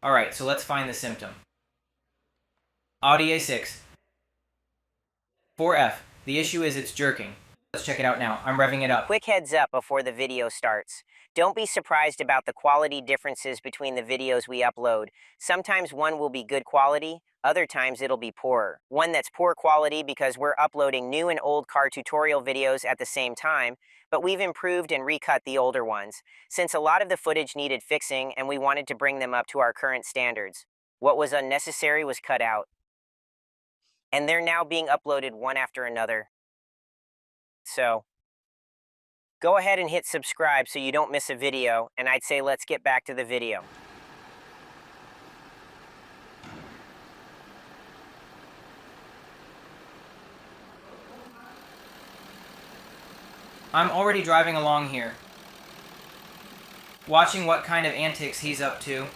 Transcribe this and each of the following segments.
Alright, so let's find the symptom. Audi A6. 4F. The issue is it's jerking. Let's check it out now. I'm revving it up. Quick heads up before the video starts. Don't be surprised about the quality differences between the videos we upload. Sometimes one will be good quality, other times it'll be poorer. One that's poor quality because we're uploading new and old car tutorial videos at the same time, but we've improved and recut the older ones, since a lot of the footage needed fixing and we wanted to bring them up to our current standards. What was unnecessary was cut out. And they're now being uploaded one after another. So, go ahead and hit subscribe so you don't miss a video, and I'd say let's get back to the video. I'm already driving along here, watching what kind of antics he's up to.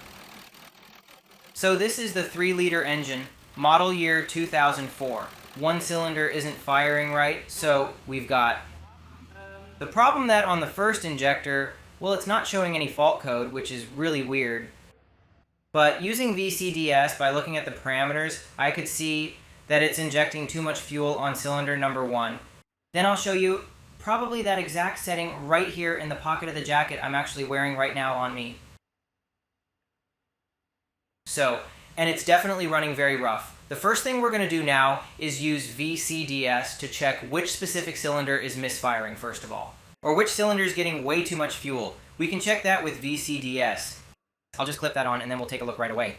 So this is the 3-liter engine, model year 2004. One cylinder isn't firing right, so we've got the problem that on the first injector, well, it's not showing any fault code, which is really weird. But using VCDS, by looking at the parameters, I could see that it's injecting too much fuel on cylinder number 1. Then I'll show you probably that exact setting right here in the pocket of the jacket I'm actually wearing right now on me. So, and it's definitely running very rough. The first thing we're going to do now is use VCDS to check which specific cylinder is misfiring first of all, or which cylinder is getting way too much fuel. We can check that with VCDS. I'll just clip that on and then we'll take a look right away.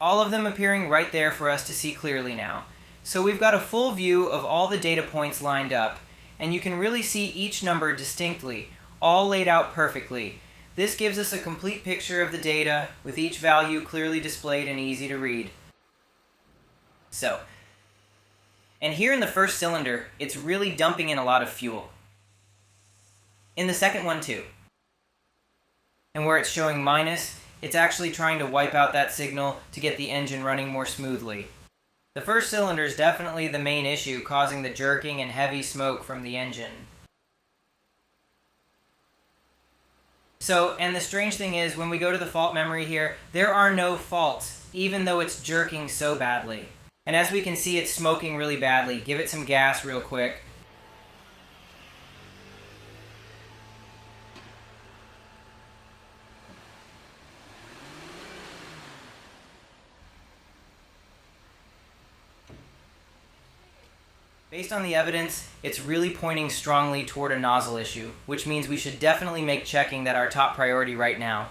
All of them appearing right there for us to see clearly now. So we've got a full view of all the data points lined up, and you can really see each number distinctly, all laid out perfectly. This gives us a complete picture of the data, with each value clearly displayed and easy to read. So, and here in the first cylinder, it's really dumping in a lot of fuel. In the second one too. And where it's showing minus, it's actually trying to wipe out that signal to get the engine running more smoothly. The first cylinder is definitely the main issue causing the jerking and heavy smoke from the engine. So, and the strange thing is, when we go to the fault memory here, there are no faults, even though it's jerking so badly. And as we can see, it's smoking really badly. Give it some gas real quick. Based on the evidence, it's really pointing strongly toward a nozzle issue, which means we should definitely make checking that our top priority right now.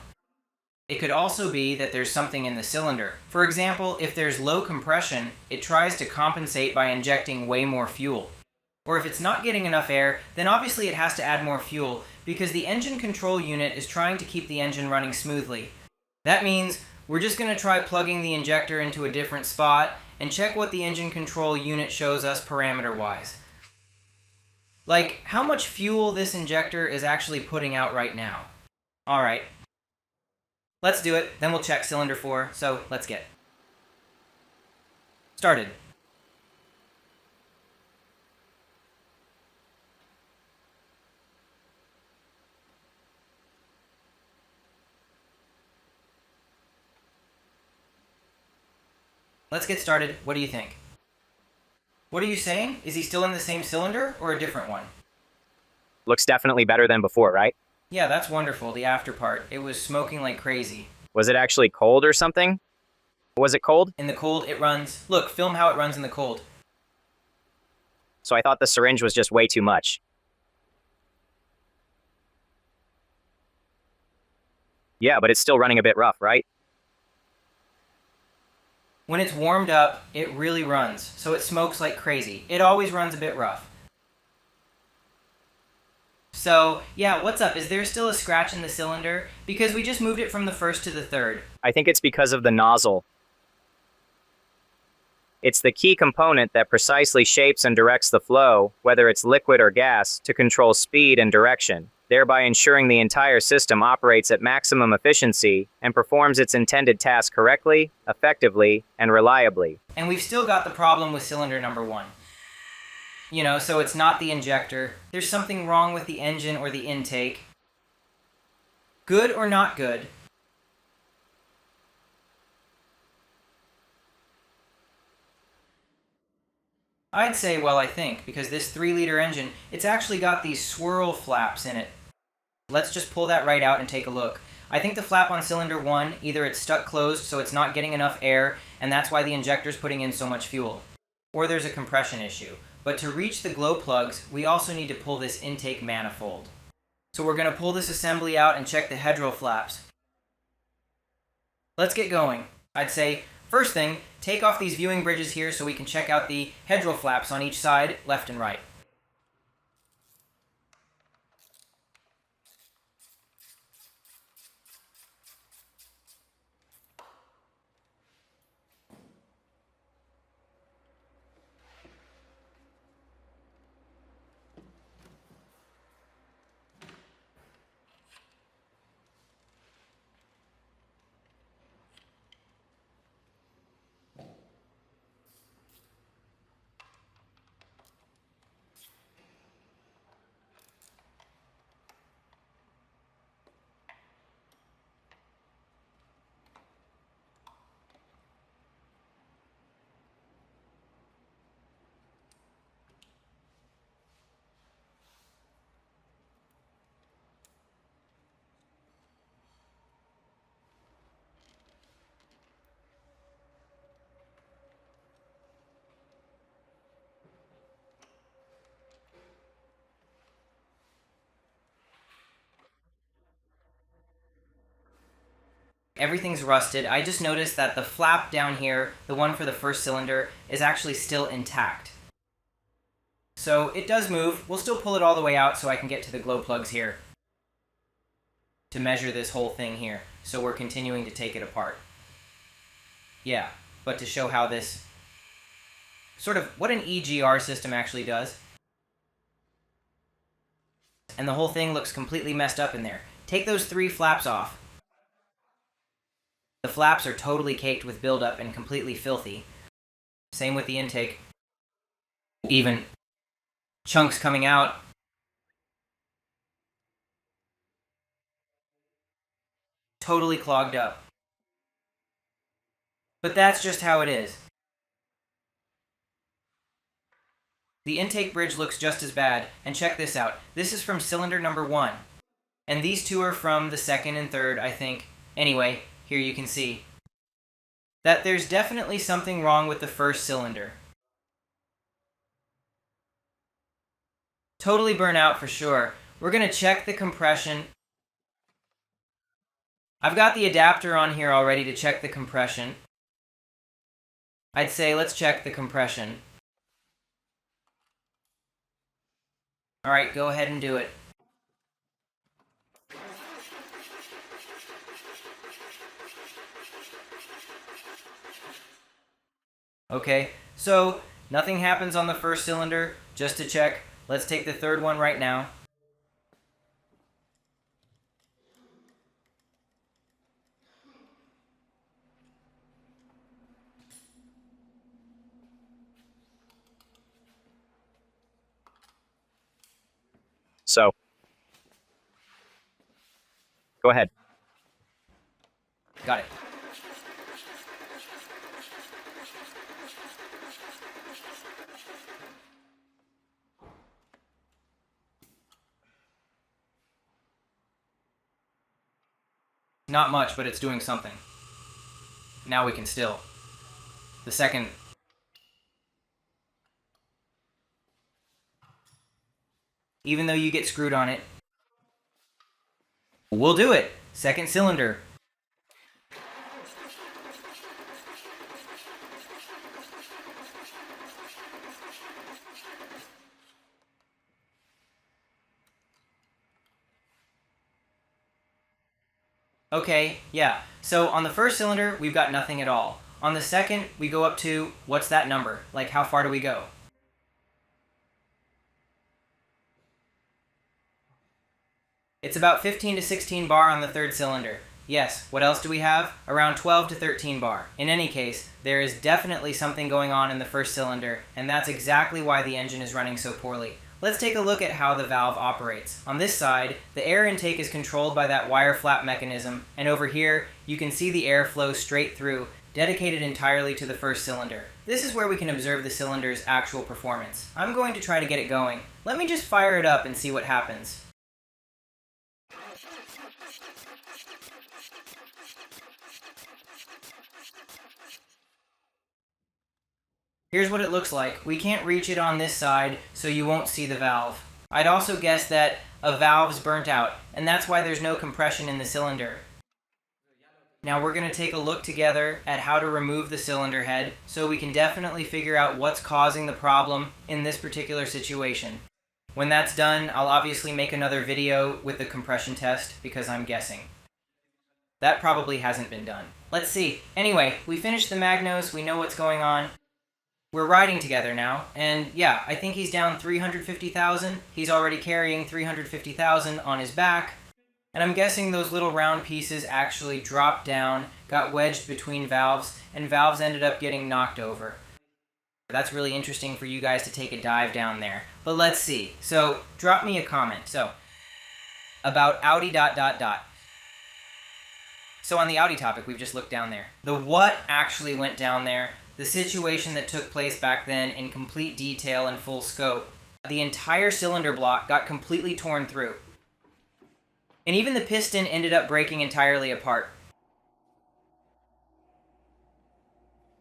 It could also be that there's something in the cylinder. For example, if there's low compression, it tries to compensate by injecting way more fuel. Or if it's not getting enough air, then obviously it has to add more fuel, because the engine control unit is trying to keep the engine running smoothly. That means we're just going to try plugging the injector into a different spot and check what the engine control unit shows us parameter-wise. Like, how much fuel this injector is actually putting out right now. Alright. Let's do it, then we'll check cylinder 4, so let's get started. Let's get started. What do you think? What are you saying? Is he still in the same cylinder or a different one? Looks definitely better than before, right? Yeah, that's wonderful, the after part. It was smoking like crazy. Was it actually cold or something? Was it cold? In the cold, it runs. Look, film how it runs in the cold. So I thought the syringe was just way too much. Yeah, but it's still running a bit rough, right? When it's warmed up, it really runs, so it smokes like crazy. It always runs a bit rough. So, yeah, what's up? Is there still a scratch in the cylinder? Because we just moved it from the first to the third. I think it's because of the nozzle. It's the key component that precisely shapes and directs the flow, whether it's liquid or gas, to control speed and direction, thereby ensuring the entire system operates at maximum efficiency and performs its intended task correctly, effectively, and reliably. And we've still got the problem with cylinder number 1. You know, so it's not the injector. There's something wrong with the engine or the intake. Good or not good? I'd say, well, I think, because this 3-liter engine, it's actually got these swirl flaps in it. Let's just pull that right out and take a look. I think the flap on cylinder 1, either it's stuck closed so it's not getting enough air, and that's why the injector's putting in so much fuel. Or there's a compression issue. But to reach the glow plugs, we also need to pull this intake manifold. So we're going to pull this assembly out and check the hedral flaps. Let's get going. I'd say, first thing, take off these viewing bridges here so we can check out the hedral flaps on each side, left and right. Everything's rusted. I just noticed that the flap down here, the one for the first cylinder, is actually still intact. So it does move. We'll still pull it all the way out so I can get to the glow plugs here to measure this whole thing here. So we're continuing to take it apart. Yeah, but to show how this, sort of what an EGR system actually does. And the whole thing looks completely messed up in there. Take those 3 flaps off. The flaps are totally caked with buildup and completely filthy. Same with the intake. Even chunks coming out. Totally clogged up. But that's just how it is. The intake bridge looks just as bad, and check this out. This is from cylinder number 1. And these 2 are from the second and third, I think. Anyway, here you can see that there's definitely something wrong with the first cylinder. Totally burnt out for sure. We're going to check the compression. I've got the adapter on here already to check the compression. I'd say let's check the compression. Alright, go ahead and do it. Okay, so nothing happens on the first cylinder. Just to check, let's take the third one right now. So, go ahead. Got it. Not much, but it's doing something. Now we can still. The second. Even though you get screwed on it. We'll do it. Second cylinder. Okay, yeah. So on the first cylinder, we've got nothing at all. On the second, we go up to, what's that number? Like, how far do we go? It's about 15 to 16 bar on the third cylinder. Yes, what else do we have? Around 12 to 13 bar. In any case, there is definitely something going on in the first cylinder, and that's exactly why the engine is running so poorly. let's take a look at how the valve operates. On this side, the air intake is controlled by that wire flap mechanism, and over here, you can see the air flow straight through, dedicated entirely to the first cylinder. This is where we can observe the cylinder's actual performance. I'm going to try to get it going. Let me just fire it up and see what happens. Here's what it looks like. We can't reach it on this side, so you won't see the valve. I'd also guess that a valve's burnt out, and that's why there's no compression in the cylinder. Now we're going to take a look together at how to remove the cylinder head, so we can definitely figure out what's causing the problem in this particular situation. When that's done, I'll obviously make another video with the compression test, because I'm guessing. That probably hasn't been done. Let's see. Anyway, we finished the magnos, we know what's going on. We're riding together now, and yeah, I think he's down 350,000. He's already carrying 350,000 on his back, and I'm guessing those little round pieces actually dropped down, got wedged between valves, and valves ended up getting knocked over. That's really interesting for you guys to take a dive down there. But let's see. So, drop me a comment. So, about Audi ... So on the Audi topic, we've just looked down there. The what actually went down there, the situation that took place back then in complete detail and full scope. The entire cylinder block got completely torn through. And even the piston ended up breaking entirely apart.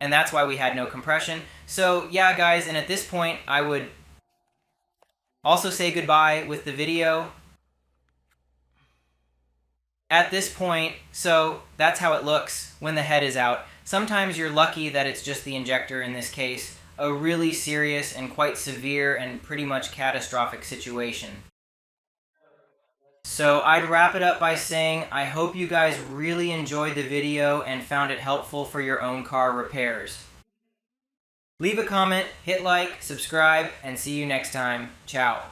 And that's why we had no compression. So yeah, guys, and at this point, I would also say goodbye with the video. At this point, so that's how it looks when the head is out. Sometimes you're lucky that it's just the injector in this case, a really serious and quite severe and pretty much catastrophic situation. So I'd wrap it up by saying I hope you guys really enjoyed the video and found it helpful for your own car repairs. Leave a comment, hit like, subscribe, and see you next time. Ciao.